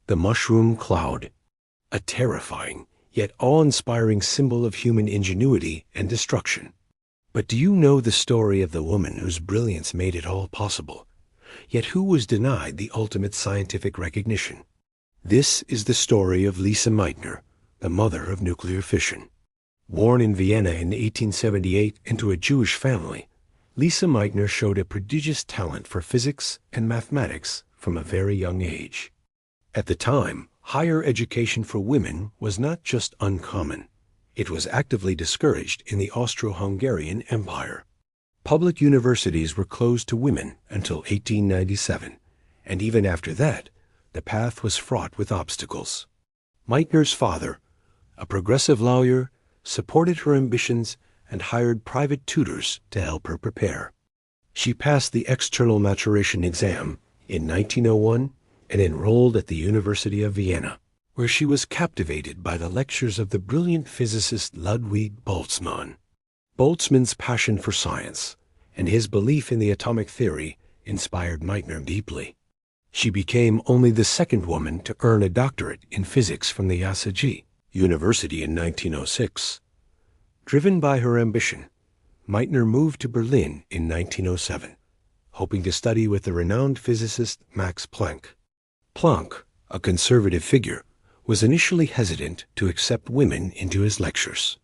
the mushroom cloud, a terrifying yet awe-inspiring symbol of human ingenuity and destruction. But do you know the story of the woman whose brilliance made it all possible, yet who was denied the ultimate scientific recognition? This is the story of Lise Meitner, the mother of nuclear fission. Born in Vienna in 1878 into a Jewish family, Lise Meitner showed a prodigious talent for physics and mathematics from a very young age. At the time, higher education for women was not just uncommon. It was actively discouraged in the Austro-Hungarian Empire. Public universities were closed to women until 1897, and even after that, the path was fraught with obstacles. Meitner's father, a progressive lawyer, supported her ambitions and hired private tutors to help her prepare. She passed the external maturation exam in 1901 and enrolled at the University of Vienna, where she was captivated by the lectures of the brilliant physicist Ludwig Boltzmann. Boltzmann's passion for science and his belief in the atomic theory inspired Meitner deeply. She became only the second woman to earn a doctorate in physics from the Yasaji University in 1906. Driven by her ambition, Meitner moved to Berlin in 1907, hoping to study with the renowned physicist Max Planck. Planck, a conservative figure, was initially hesitant to accept women into his lectures.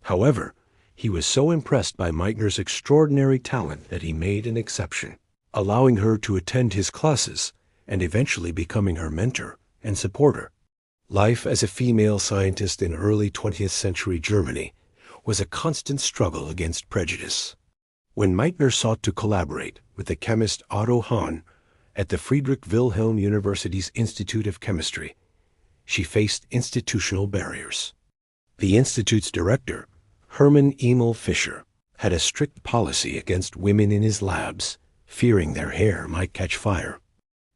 However, he was so impressed by Meitner's extraordinary talent that he made an exception, allowing her to attend his classes and eventually becoming her mentor and supporter. Life as a female scientist in early 20th century Germany was a constant struggle against prejudice. When Meitner sought to collaborate with the chemist Otto Hahn at the Friedrich Wilhelm University's Institute of Chemistry, she faced institutional barriers. The institute's director, Hermann Emil Fischer, had a strict policy against women in his labs, fearing their hair might catch fire.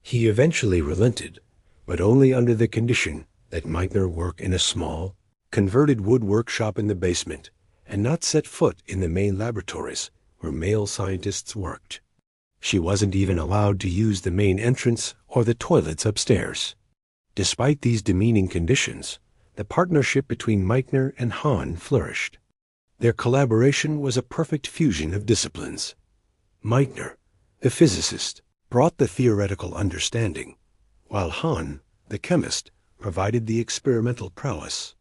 He eventually relented, but only under the condition that Meitner work in a small, converted wood workshop in the basement and not set foot in the main laboratories where male scientists worked. She wasn't even allowed to use the main entrance or the toilets upstairs. Despite these demeaning conditions, the partnership between Meitner and Hahn flourished. Their collaboration was a perfect fusion of disciplines. Meitner, the physicist, brought the theoretical understanding, while Hahn, the chemist, provided the experimental prowess.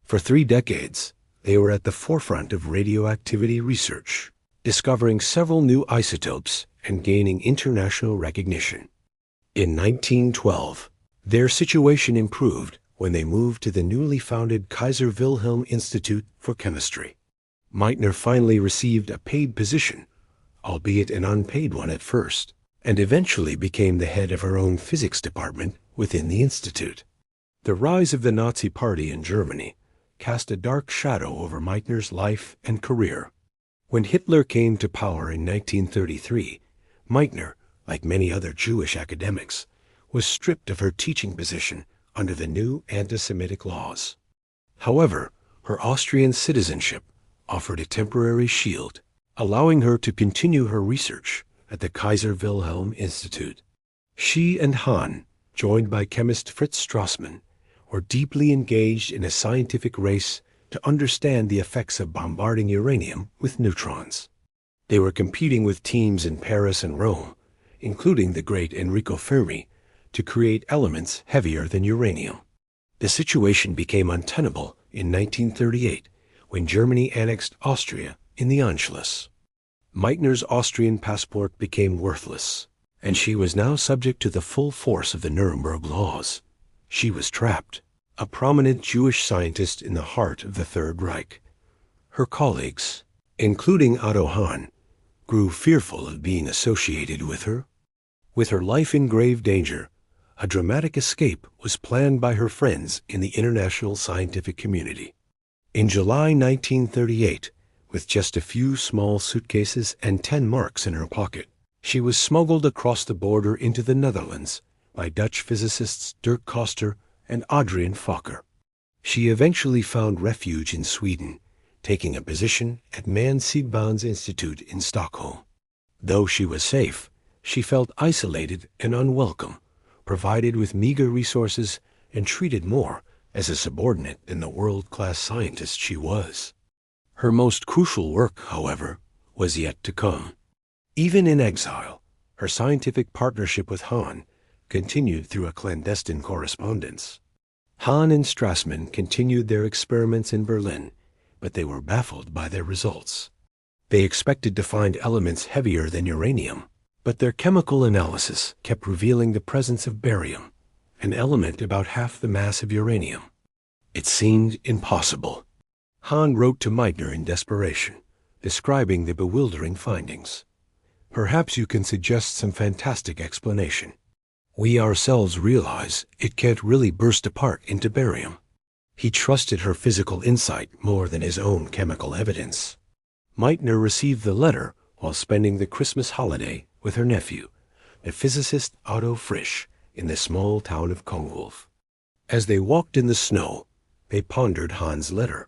For 3 decades, they were at the forefront of radioactivity research, discovering several new isotopes and gaining international recognition. In 1912, their situation improved when they moved to the newly founded Kaiser Wilhelm Institute for Chemistry. Meitner finally received a paid position, albeit an unpaid one at first, and eventually became the head of her own physics department within the institute. The rise of the Nazi Party in Germany cast a dark shadow over Meitner's life and career. When Hitler came to power in 1933, Meitner, like many other Jewish academics, was stripped of her teaching position under the new anti-Semitic laws. However, her Austrian citizenship offered a temporary shield, allowing her to continue her research at the Kaiser Wilhelm Institute. She and Hahn, joined by chemist Fritz Strassmann, were deeply engaged in a scientific race to understand the effects of bombarding uranium with neutrons. They were competing with teams in Paris and Rome, including the great Enrico Fermi, to create elements heavier than uranium. The situation became untenable in 1938 when Germany annexed Austria in the Anschluss. Meitner's Austrian passport became worthless, and she was now subject to the full force of the Nuremberg laws. She was trapped, a prominent Jewish scientist in the heart of the Third Reich. Her colleagues, including Otto Hahn, grew fearful of being associated with her. With her life in grave danger, a dramatic escape was planned by her friends in the international scientific community. In July 1938, with just a few small suitcases and 10 marks in her pocket, she was smuggled across the border into the Netherlands by Dutch physicists Dirk Koster and Adrian Fokker. She eventually found refuge in Sweden, taking a position at Man Siegbahns Institute in Stockholm. Though she was safe, she felt isolated and unwelcome, provided with meager resources, and treated more as a subordinate than the world-class scientist she was. Her most crucial work, however, was yet to come. Even in exile, her scientific partnership with Hahn continued through a clandestine correspondence. Hahn and Strassmann continued their experiments in Berlin, but they were baffled by their results. They expected to find elements heavier than uranium, but their chemical analysis kept revealing the presence of barium, an element about half the mass of uranium. It seemed impossible. Hahn wrote to Meitner in desperation, describing the bewildering findings. "Perhaps you can suggest some fantastic explanation. We ourselves realize it can't really burst apart into barium." He trusted her physical insight more than his own chemical evidence. Meitner received the letter while spending the Christmas holiday with her nephew, the physicist Otto Frisch, in the small town of Kongwolf. As they walked in the snow, they pondered Hahn's letter.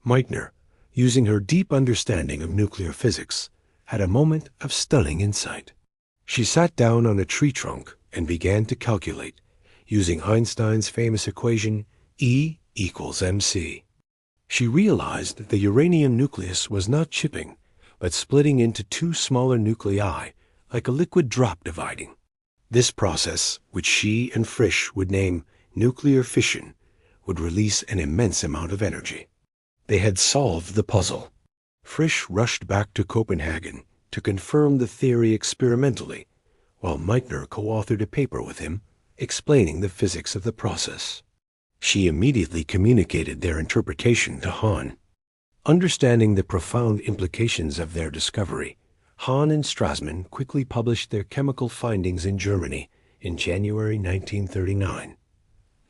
Meitner, using her deep understanding of nuclear physics, had a moment of stunning insight. She sat down on a tree trunk and began to calculate, using Einstein's famous equation E equals mc. She realized that the uranium nucleus was not chipping, but splitting into two smaller nuclei, like a liquid drop dividing. This process, which she and Frisch would name nuclear fission, would release an immense amount of energy. They had solved the puzzle. Frisch rushed back to Copenhagen to confirm the theory experimentally, while Meitner co-authored a paper with him explaining the physics of the process. She immediately communicated their interpretation to Hahn. Understanding the profound implications of their discovery, Hahn and Strassmann quickly published their chemical findings in Germany in January 1939.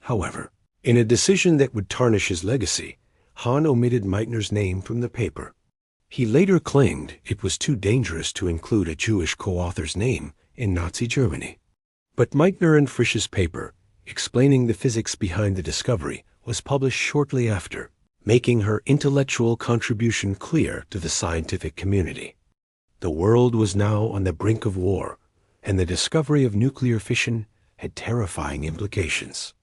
However, in a decision that would tarnish his legacy, Hahn omitted Meitner's name from the paper. He later claimed it was too dangerous to include a Jewish co-author's name in Nazi Germany. But Meitner and Frisch's paper, explaining the physics behind the discovery, was published shortly after, making her intellectual contribution clear to the scientific community. The world was now on the brink of war, and the discovery of nuclear fission had terrifying implications.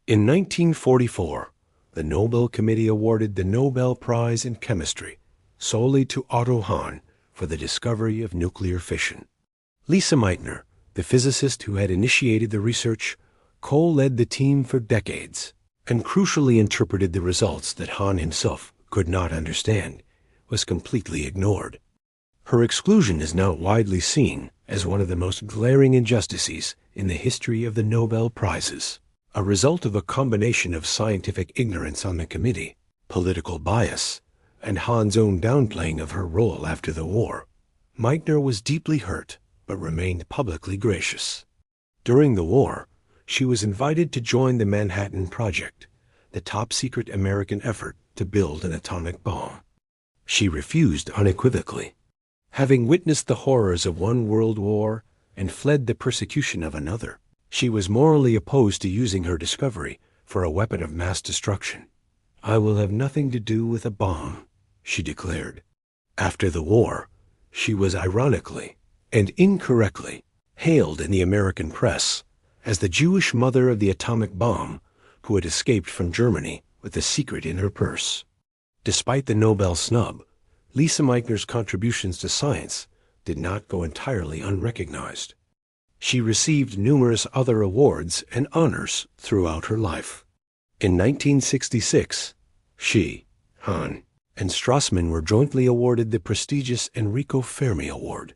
In 1944, the Nobel Committee awarded the Nobel Prize in Chemistry solely to Otto Hahn for the discovery of nuclear fission. Lise Meitner, the physicist who had initiated the research, co-led the team for decades and crucially interpreted the results that Hahn himself could not understand, was completely ignored. Her exclusion is now widely seen as one of the most glaring injustices in the history of the Nobel Prizes, a result of a combination of scientific ignorance on the committee, political bias, and Hahn's own downplaying of her role after the war. Meitner was deeply hurt, but remained publicly gracious. During the war, she was invited to join the Manhattan Project, the top-secret American effort to build an atomic bomb. She refused unequivocally. Having witnessed the horrors of one world war and fled the persecution of another, she was morally opposed to using her discovery for a weapon of mass destruction. "I will have nothing to do with a bomb," she declared. After the war, she was ironically and incorrectly hailed in the American press as the Jewish mother of the atomic bomb who had escaped from Germany with the secret in her purse. Despite the Nobel snub, Lise Meitner's contributions to science did not go entirely unrecognized. She received numerous other awards and honors throughout her life. In 1966, she, Hahn, and Strassmann were jointly awarded the prestigious Enrico Fermi Award.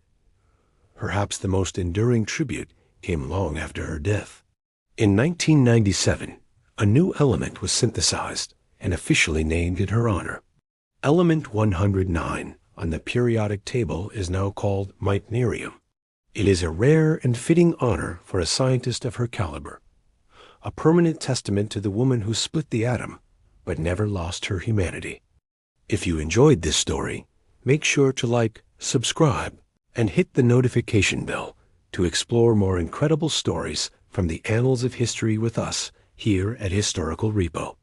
Perhaps the most enduring tribute came long after her death. In 1997, a new element was synthesized and officially named in her honor. Element 109 on the periodic table is now called Meitnerium. It is a rare and fitting honor for a scientist of her caliber, a permanent testament to the woman who split the atom but never lost her humanity. If you enjoyed this story, make sure to like, subscribe, and hit the notification bell to explore more incredible stories from the annals of history with us here at Historical Repo.